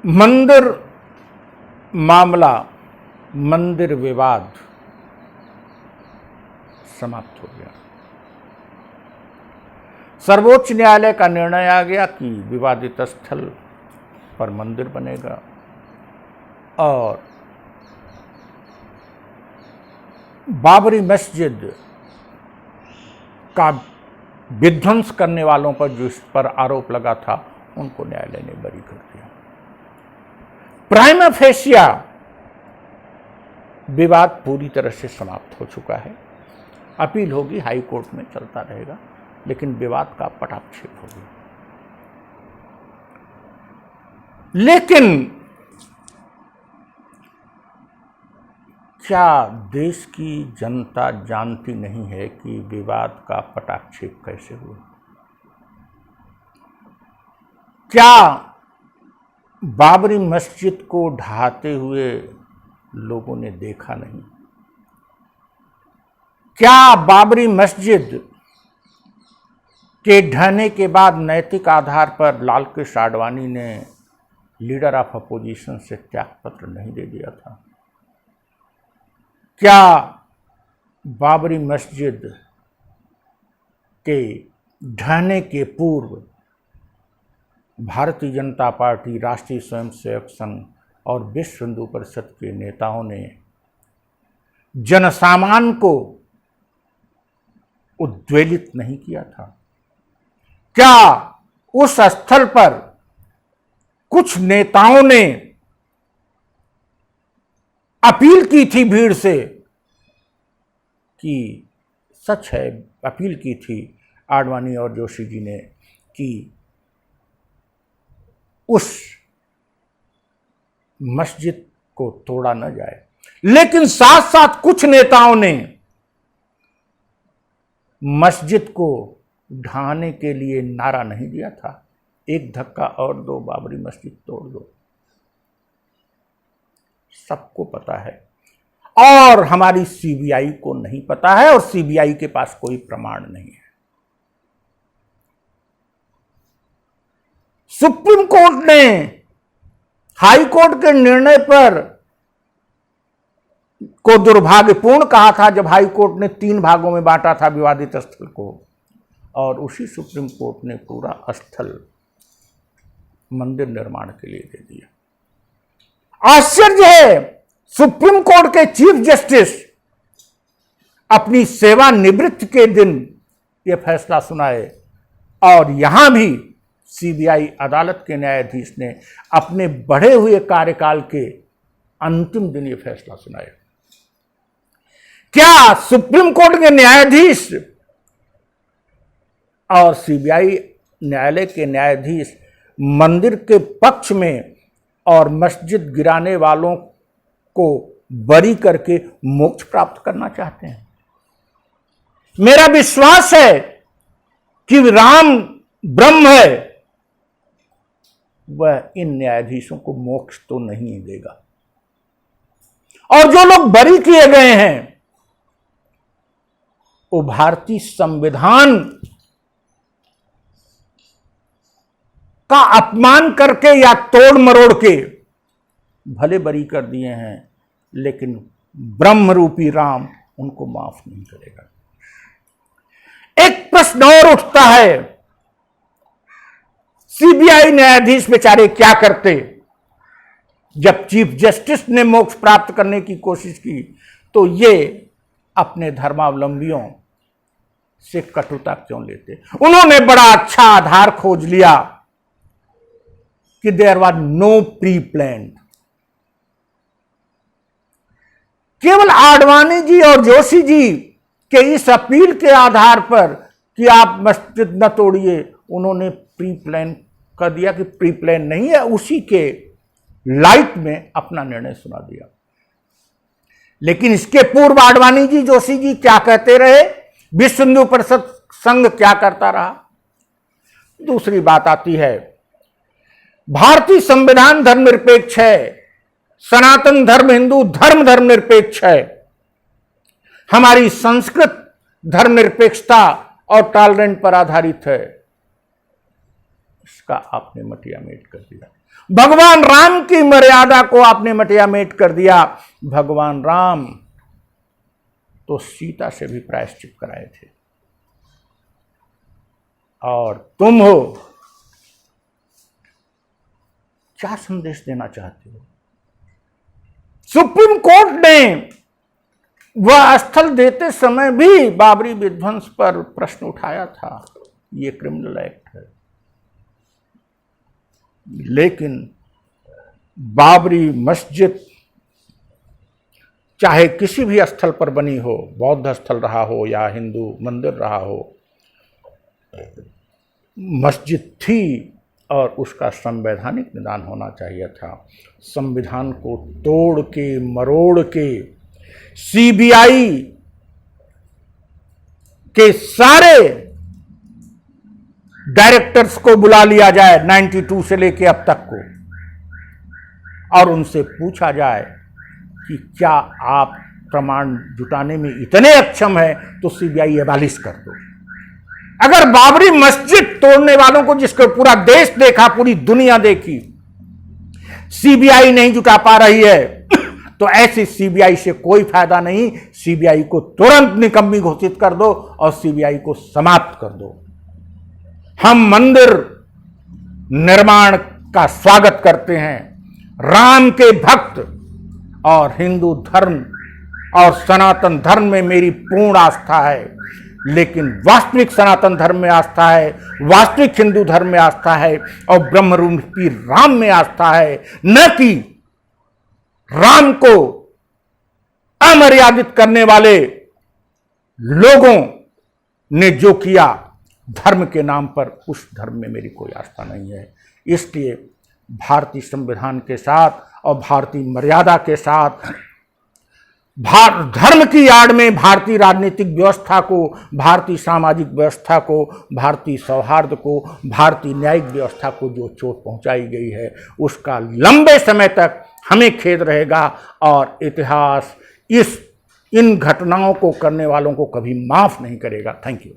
मंदिर मामला, मंदिर विवाद समाप्त हो गया। सर्वोच्च न्यायालय का निर्णय आ गया कि विवादित स्थल पर मंदिर बनेगा और बाबरी मस्जिद का विध्वंस करने वालों पर जिस पर आरोप लगा था उनको न्यायालय ने बरी कर दिया। प्राइमा फेसिया विवाद पूरी तरह से समाप्त हो चुका है। अपील होगी, हाई कोर्ट में चलता रहेगा, लेकिन विवाद का पटाक्षेप होगी। लेकिन क्या देश की जनता जानती नहीं है कि विवाद का पटाक्षेप कैसे हुआ? क्या बाबरी मस्जिद को ढहाते हुए लोगों ने देखा नहीं? क्या बाबरी मस्जिद के ढहने के बाद नैतिक आधार पर लाल कृष्ण आडवाणी ने लीडर ऑफ अपोजिशन से त्यागपत्र नहीं दे दिया था? क्या बाबरी मस्जिद के ढहने के पूर्व भारतीय जनता पार्टी, राष्ट्रीय स्वयंसेवक संघ और विश्व हिंदू परिषद के नेताओं ने जनसामान्य को उद्वेलित नहीं किया था? क्या उस स्थल पर कुछ नेताओं ने अपील की थी भीड़ से कि सच है, अपील की थी आडवाणी और जोशी जी ने कि उस मस्जिद को तोड़ा न जाए, लेकिन साथ साथ कुछ नेताओं ने मस्जिद को ढहाने के लिए नारा नहीं दिया था, एक धक्का और दो, बाबरी मस्जिद तोड़ दो। सबको पता है और हमारी सीबीआई को नहीं पता है और सीबीआई के पास कोई प्रमाण नहीं है। सुप्रीम कोर्ट ने हाई कोर्ट के निर्णय पर को दुर्भाग्यपूर्ण कहा था जब हाई कोर्ट ने 3 भागों में बांटा था विवादित स्थल को, और उसी सुप्रीम कोर्ट ने पूरा स्थल मंदिर निर्माण के लिए दे दिया। आश्चर्य है, सुप्रीम कोर्ट के चीफ जस्टिस अपनी सेवानिवृत्ति के दिन यह फैसला सुनाए और यहां भी सीबीआई अदालत के न्यायाधीश ने अपने बढ़े हुए कार्यकाल के अंतिम दिन यह फैसला सुनाया। क्या सुप्रीम कोर्ट के न्यायाधीश और सीबीआई न्यायालय के न्यायाधीश मंदिर के पक्ष में और मस्जिद गिराने वालों को बरी करके मोक्ष प्राप्त करना चाहते हैं? मेरा विश्वास है कि राम ब्रह्म है, वह इन न्यायाधीशों को मोक्ष तो नहीं देगा। और जो लोग बरी किए गए हैं वो भारतीय संविधान का अपमान करके या तोड़ मरोड़ के भले बरी कर दिए हैं, लेकिन ब्रह्म रूपी राम उनको माफ नहीं करेगा। एक प्रश्न और उठता है, सीबीआई न्यायाधीश बेचारे क्या करते? जब चीफ जस्टिस ने मोक्ष प्राप्त करने की कोशिश की तो ये अपने धर्मावलंबियों से कटुता क्यों लेते? उन्होंने बड़ा अच्छा आधार खोज लिया कि there was no pre planned. केवल आडवाणी जी और जोशी जी के इस अपील के आधार पर कि आप मस्जिद न तोड़िए, उन्होंने प्री प्लान कर दिया कि प्री प्लान नहीं है, उसी के लाइट में अपना निर्णय सुना दिया। लेकिन इसके पूर्व आडवाणी जी, जोशी जी क्या कहते रहे, विश्व हिंदू परिषद संघ क्या करता रहा? दूसरी बात आती है, भारतीय संविधान धर्मनिरपेक्ष है, सनातन धर्म हिंदू धर्मनिरपेक्ष है, हमारी संस्कृत धर्मनिरपेक्षता और टॉलरेंट पर आधारित है। इसका आपने मटियामेट कर दिया। भगवान राम की मर्यादा को आपने मटियामेट कर दिया। भगवान राम तो सीता से भी प्रायश्चित कराए थे, और तुम हो, क्या संदेश देना चाहते हो? सुप्रीम कोर्ट ने वह स्थल देते समय भी बाबरी विध्वंस पर प्रश्न उठाया था, ये क्रिमिनल एक्ट है। लेकिन बाबरी मस्जिद चाहे किसी भी स्थल पर बनी हो, बौद्ध स्थल रहा हो या हिंदू मंदिर रहा हो, मस्जिद थी और उसका संवैधानिक निदान होना चाहिए था। संविधान को तोड़ के मरोड़ के सीबीआई के सारे डायरेक्टर्स को बुला लिया जाए 92 से लेके अब तक को, और उनसे पूछा जाए कि क्या आप प्रमाण जुटाने में इतने अक्षम है तो सीबीआई एबालिश कर दो। अगर बाबरी मस्जिद तोड़ने वालों को, जिसको पूरा देश देखा, पूरी दुनिया देखी, सीबीआई नहीं जुटा पा रही है, तो ऐसी सीबीआई से कोई फायदा नहीं। सीबीआई को तुरंत निकम्मी घोषित कर दो और सीबीआई को समाप्त कर दो। हम मंदिर निर्माण का स्वागत करते हैं, राम के भक्त और हिंदू धर्म और सनातन धर्म में मेरी पूर्ण आस्था है, लेकिन वास्तविक सनातन धर्म में आस्था है, वास्तविक हिंदू धर्म में आस्था है और ब्रह्मरूपी राम में आस्था है, न कि राम को अमर्यादित करने वाले लोगों ने जो किया धर्म के नाम पर, उस धर्म में मेरी कोई आस्था नहीं है। इसलिए भारतीय संविधान के साथ और भारतीय मर्यादा के साथ धर्म की आड़ में भारतीय राजनीतिक व्यवस्था को, भारतीय सामाजिक व्यवस्था को, भारतीय सौहार्द को, भारतीय न्यायिक व्यवस्था को जो चोट पहुंचाई गई है, उसका लंबे समय तक हमें खेद रहेगा और इतिहास इन घटनाओं को करने वालों को कभी माफ नहीं करेगा। Thank you.